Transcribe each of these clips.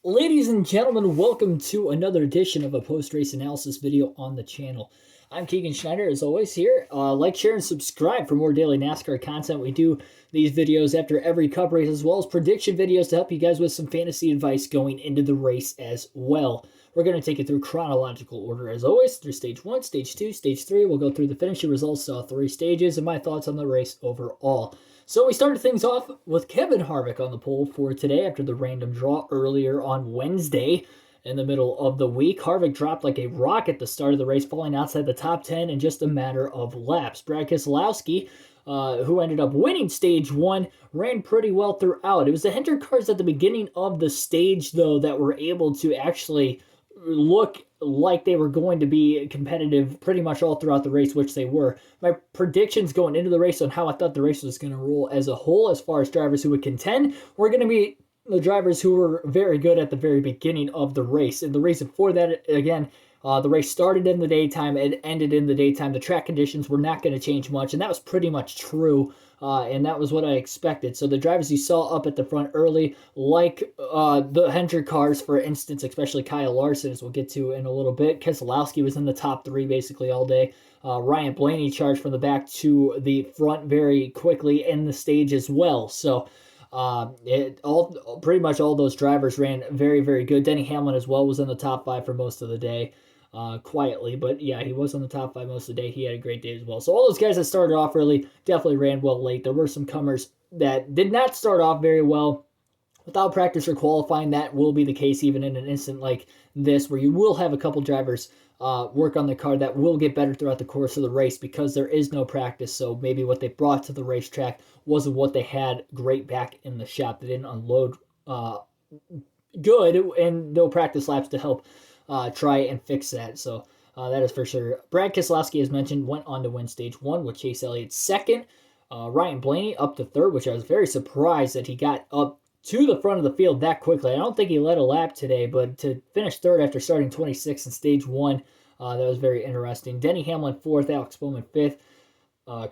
Ladies and gentlemen, welcome to another edition of a post-race analysis video on the channel. I'm Keegan Schneider, as always, here. Like, share, and subscribe for more daily NASCAR content. We do these videos after every Cup race, as well as prediction videos to help you guys with some fantasy advice going into the race as well. We're going to take it through chronological order, as always, through Stage 1, Stage 2, Stage 3. We'll go through the finishing results, three stages, and my thoughts on the race overall. So we started things off with Kevin Harvick on the pole for today after the random draw earlier on Wednesday in the middle of the week. Harvick dropped like a rock at the start of the race, falling outside the top 10 in just a matter of laps. Brad Keselowski, who ended up winning Stage 1, ran pretty well throughout. It was the Hendrick cars at the beginning of the stage, though, that were able to actually look like they were going to be competitive pretty much all throughout the race, which they were. My predictions going into the race on how I thought the race was going to roll as a whole, as far as drivers who would contend, were going to be the drivers who were very good at the very beginning of the race. And the reason for that, again, the race started in the daytime, it ended in the daytime. The track conditions were not going to change much, and that was pretty much true. And that was what I expected. So the drivers you saw up at the front early, like the Hendrick cars, for instance, especially Kyle Larson, as we'll get to in a little bit. Keselowski was in the top three basically all day. Ryan Blaney charged from the back to the front very quickly in the stage as well. So pretty much all those drivers ran very, very good. Denny Hamlin as well was in the top five for most of the day. Quietly, but yeah, he was on the top five most of the day. He had a great day as well. So all those guys that started off early definitely ran well late. There were some comers that did not start off very well without practice or qualifying. That will be the case even in an instant like this, where you will have a couple drivers work on the car that will get better throughout the course of the race because there is no practice. So maybe what they brought to the racetrack wasn't what they had great back in the shop. They didn't unload good, and no practice laps to help try and fix that. So that is for sure. Brad Keselowski, as mentioned, went on to win Stage 1 with Chase Elliott second. Ryan Blaney up to third, which I was very surprised that he got up to the front of the field that quickly. I don't think he led a lap today, but to finish third after starting 26th in Stage 1, that was very interesting. Denny Hamlin fourth, Alex Bowman fifth.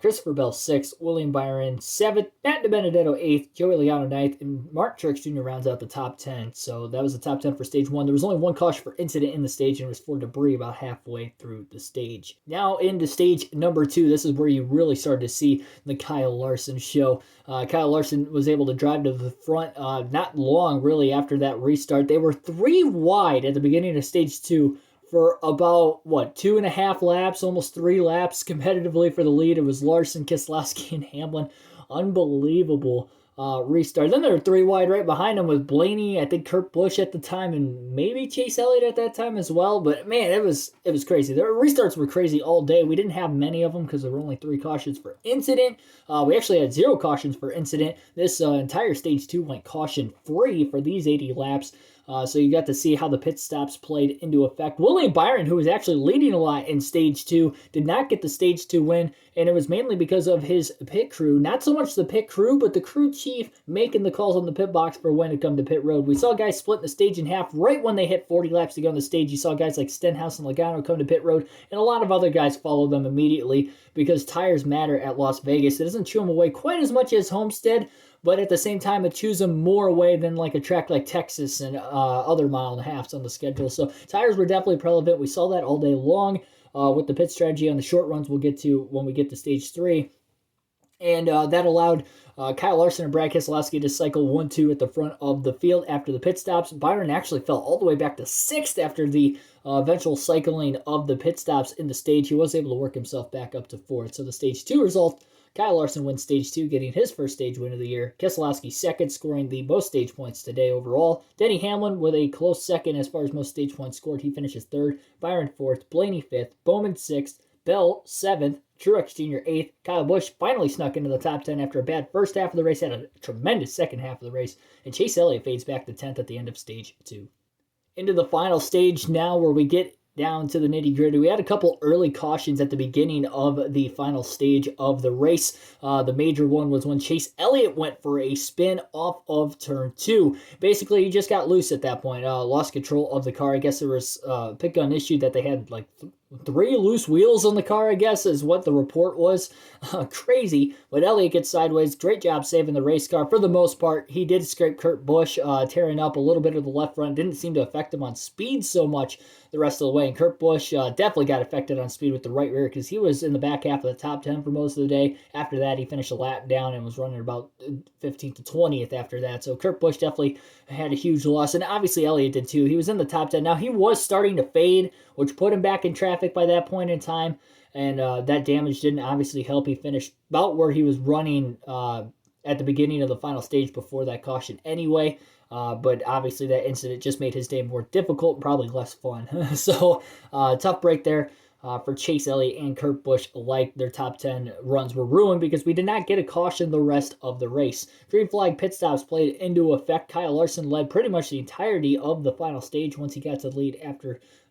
Christopher Bell sixth, William Byron seventh, Matt DiBenedetto eighth, Joey Logano ninth, and Mark Truex Jr. rounds out the top 10. So that was the top 10 for Stage 1. There was only one caution for incident in the stage, and it was for debris about halfway through the stage. Now into stage number 2. This is where you really started to see the Kyle Larson show. Kyle Larson was able to drive to the front not long really after that restart. They were 3 wide at the beginning of Stage 2 for about, 2.5 laps, almost 3 laps competitively for the lead. It was Larson, Keselowski, and Hamlin. Unbelievable restart. Then there were 3 wide right behind them with Blaney, I think Kurt Busch at the time, and maybe Chase Elliott at that time as well. But man, it was crazy. The restarts were crazy all day. We didn't have many of them because there were only 3 cautions for incident. We actually had 0 cautions for incident. This entire Stage 2 went caution-free for these 80 laps. So you got to see how the pit stops played into effect. William Byron, who was actually leading a lot in Stage 2, did not get the Stage 2 win, and it was mainly because of his pit crew. Not so much the pit crew, but the crew chief making the calls on the pit box for when to come to pit road. We saw guys split the stage in half right when they hit 40 laps to go on the stage. You saw guys like Stenhouse and Logano come to pit road, and a lot of other guys follow them immediately because tires matter at Las Vegas. It doesn't chew them away quite as much as Homestead, but at the same time, it chews them more away than like a track like Texas and other mile and a halves on the schedule. So tires were definitely relevant. We saw that all day long with the pit strategy on the short runs we'll get to when we get to Stage 3. And that allowed Kyle Larson and Brad Keselowski to cycle 1-2 at the front of the field after the pit stops. Byron actually fell all the way back to 6th after the eventual cycling of the pit stops in the stage. He was able to work himself back up to 4th. So the Stage 2 result, Kyle Larson wins Stage 2, getting his first stage win of the year. Keselowski second, scoring the most stage points today overall. Denny Hamlin with a close second as far as most stage points scored. He finishes third. Byron fourth. Blaney fifth. Bowman sixth. Bell seventh. Truex Jr. eighth. Kyle Busch finally snuck into the top 10 after a bad first half of the race. Had a tremendous second half of the race. And Chase Elliott fades back to 10th at the end of Stage 2. Into the final stage now, where we get down to the nitty-gritty. We had a couple early cautions at the beginning of the final stage of the race. The major one was when Chase Elliott went for a spin off of turn 2. Basically, he just got loose at that point, lost control of the car. I guess there was a pit gun issue that they had like 3 loose wheels on the car, I guess, is what the report was. Crazy. But Elliott gets sideways. Great job saving the race car. For the most part, he did scrape Kurt Busch, tearing up a little bit of the left front. Didn't seem to affect him on speed so much the rest of the way. And Kurt Busch definitely got affected on speed with the right rear because he was in the back half of the top 10 for most of the day. After that, he finished a lap down and was running about 15th to 20th after that. So Kurt Busch definitely had a huge loss. And obviously, Elliott did too. He was in the top 10. Now, he was starting to fade, which put him back in traffic by that point in time. And that damage didn't obviously help. He finished about where he was running at the beginning of the final stage before that caution anyway. But obviously that incident just made his day more difficult and probably less fun. So tough break there for Chase Elliott and Kurt Busch alike. Their top 10 runs were ruined because we did not get a caution the rest of the race. Green flag pit stops played into effect. Kyle Larson led pretty much the entirety of the final stage once he got to the lead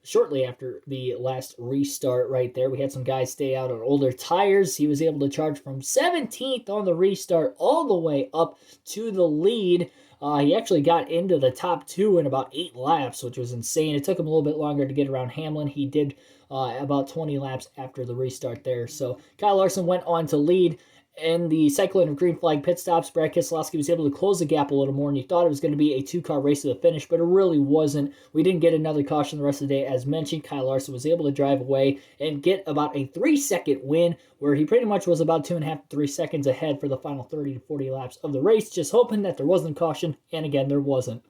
shortly after the last restart right there. We had some guys stay out on older tires. He was able to charge from 17th on the restart all the way up to the lead. He actually got into the top 2 in about 8 laps, which was insane. It took him a little bit longer to get around Hamlin. He did about 20 laps after the restart there. So Kyle Larson went on to lead. In the cycling of green flag pit stops, Brad Keselowski was able to close the gap a little more, and you thought it was going to be a 2-car race to the finish, but it really wasn't. We didn't get another caution the rest of the day. As mentioned, Kyle Larson was able to drive away and get about a 3-second win, where he pretty much was about 2.5 to 3 seconds ahead for the final 30 to 40 laps of the race, just hoping that there wasn't caution, and again, there wasn't.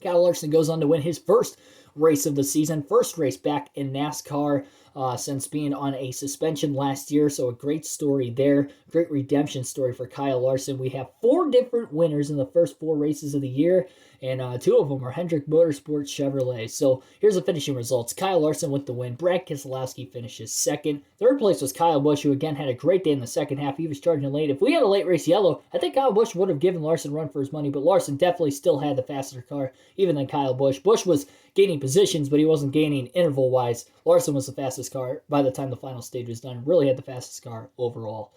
Kyle Larson goes on to win his first race of the season, first race back in NASCAR since being on a suspension last year. So a great story there, great redemption story for Kyle Larson. We have 4 different winners in the first 4 races of the year, and 2 of them are Hendrick Motorsports Chevrolet. So here's the finishing results. Kyle Larson with the win. Brad Keselowski finishes second. Third place was Kyle Busch, who again had a great day in the second half. He was charging late. If we had a late race yellow, I think Kyle Busch would have given Larson a run for his money, but Larson definitely still had the faster car, even than Kyle Busch. Busch was gaining positions, but he wasn't gaining interval-wise. Larson was the fastest car by the time the final stage was done. Really had the fastest car overall.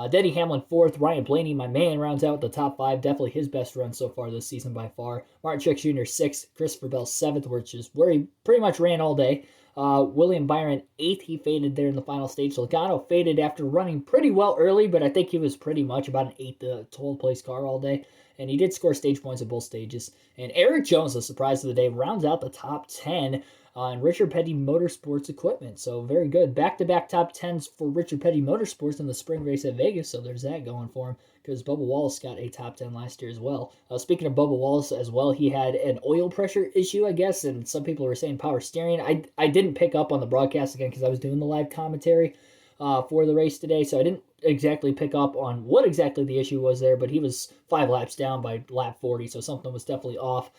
Denny Hamlin fourth. Ryan Blaney, my man, rounds out the top 5. Definitely his best run so far this season by far. Martin Truex Jr. 6th. Christopher Bell 7th, which is where he pretty much ran all day. William Byron 8th. He faded there in the final stage. Logano faded after running pretty well early, but I think he was pretty much about an 8th to 12th place car all day. And he did score stage points at both stages. And Eric Jones, the surprise of the day, rounds out the top 10 on Richard Petty Motorsports equipment. So very good. Back-to-back top 10s for Richard Petty Motorsports in the spring race at Vegas. So there's that going for him, because Bubba Wallace got a top 10 last year as well. Speaking of Bubba Wallace as well, he had an oil pressure issue, I guess, and some people were saying power steering. I didn't pick up on the broadcast again because I was doing the live commentary for the race today, so I didn't exactly pick up on what exactly the issue was there, but he was 5 laps down by lap 40, so something was definitely off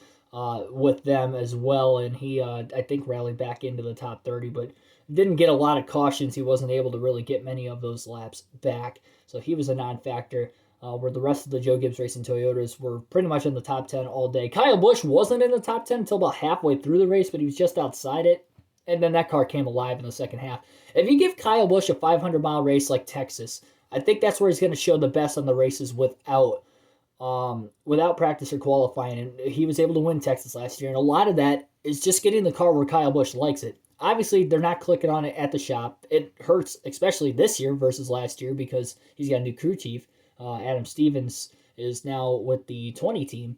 with them as well, and he, I think, rallied back into the top 30, but didn't get a lot of cautions. He wasn't able to really get many of those laps back, so he was a non-factor, where the rest of the Joe Gibbs Racing Toyotas were pretty much in the top 10 all day. Kyle Busch wasn't in the top 10 until about halfway through the race, but he was just outside it, and then that car came alive in the second half. If you give Kyle Busch a 500-mile race like Texas, I think that's where he's going to show the best on the races without practice or qualifying. And he was able to win Texas last year, and a lot of that is just getting the car where Kyle Busch likes it. Obviously, they're not clicking on it at the shop. It hurts, especially this year versus last year, because he's got a new crew chief. Adam Stevens is now with the 20 team.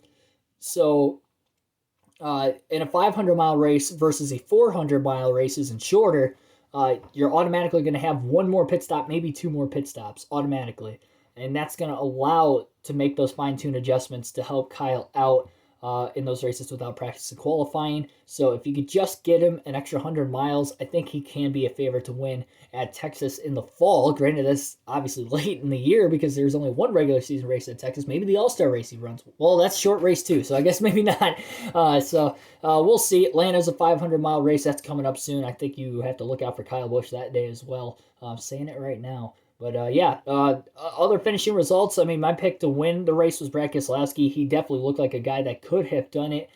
So in a 500-mile race versus a 400-mile race isn't shorter, you're automatically going to have 1 more pit stop, maybe 2 more pit stops automatically. And that's going to allow to make those fine-tune adjustments to help Kyle out in those races without practice and qualifying. So if you could just get him an extra 100 miles, I think he can be a favorite to win at Texas in the fall. Granted, that's obviously late in the year because there's only 1 regular season race at Texas. Maybe the All-Star race he runs. Well, that's a short race too, so I guess maybe not. So we'll see. Atlanta's a 500-mile race. That's coming up soon. I think you have to look out for Kyle Busch that day as well. I'm saying it right now. But other finishing results, I mean, my pick to win the race was Brad Keselowski. He definitely looked like a guy that could have done it.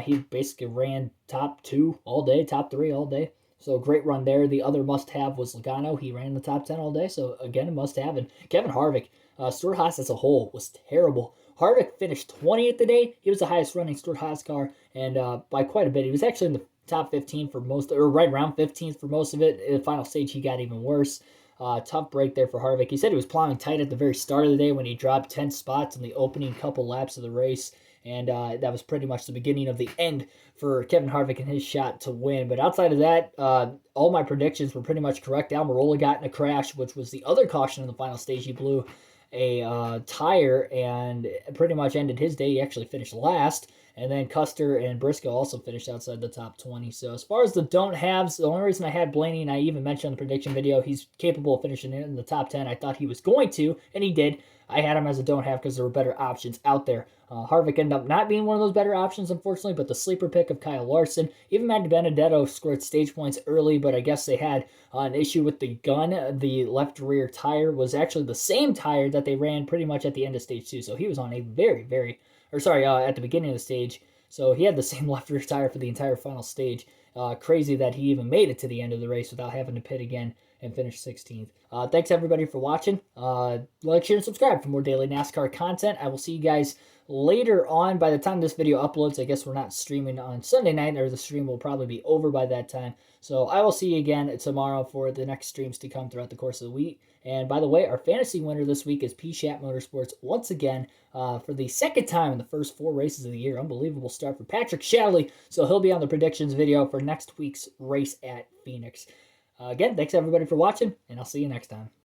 He basically ran top 2 all day, top 3 all day. So great run there. The other must-have was Logano. He ran the top 10 all day, so again, a must-have. And Kevin Harvick, Stewart-Haas as a whole was terrible. Harvick finished 20th today. He was the highest running Stewart-Haas car, and by quite a bit. He was actually in the top 15 for most, or right around 15th for most of it. In the final stage, he got even worse. Tough break there for Harvick. He said he was plowing tight at the very start of the day when he dropped 10 spots in the opening couple laps of the race. And that was pretty much the beginning of the end for Kevin Harvick and his shot to win. But outside of that, all my predictions were pretty much correct. Almirola got in a crash, which was the other caution in the final stage. He blew a tire and pretty much ended his day. He actually finished last. And then Custer and Briscoe also finished outside the top 20. So as far as the don't haves, the only reason I had Blaney, and I even mentioned on the prediction video, he's capable of finishing in the top 10. I thought he was going to, and he did. I had him as a don't have because there were better options out there. Harvick ended up not being one of those better options, unfortunately, but the sleeper pick of Kyle Larson. Even Matt Benedetto scored stage points early, but I guess they had an issue with the gun. The left rear tire was actually the same tire that they ran pretty much at the end of stage 2, so he was on a at the beginning of the stage. So he had the same left rear tire for the entire final stage. Crazy that he even made it to the end of the race without having to pit again and finish 16th. Thanks everybody for watching. Like, share, and subscribe for more daily NASCAR content. I will see you guys later on. By the time this video uploads, I guess we're not streaming on Sunday night, or the stream will probably be over by that time. So I will see you again tomorrow for the next streams to come throughout the course of the week. And by the way, our fantasy winner this week is P. Shat Motorsports once again for the second time in the first 4 races of the year. Unbelievable start for Patrick Shadley. So he'll be on the predictions video for next week's race at Phoenix. Again, thanks everybody for watching, and I'll see you next time.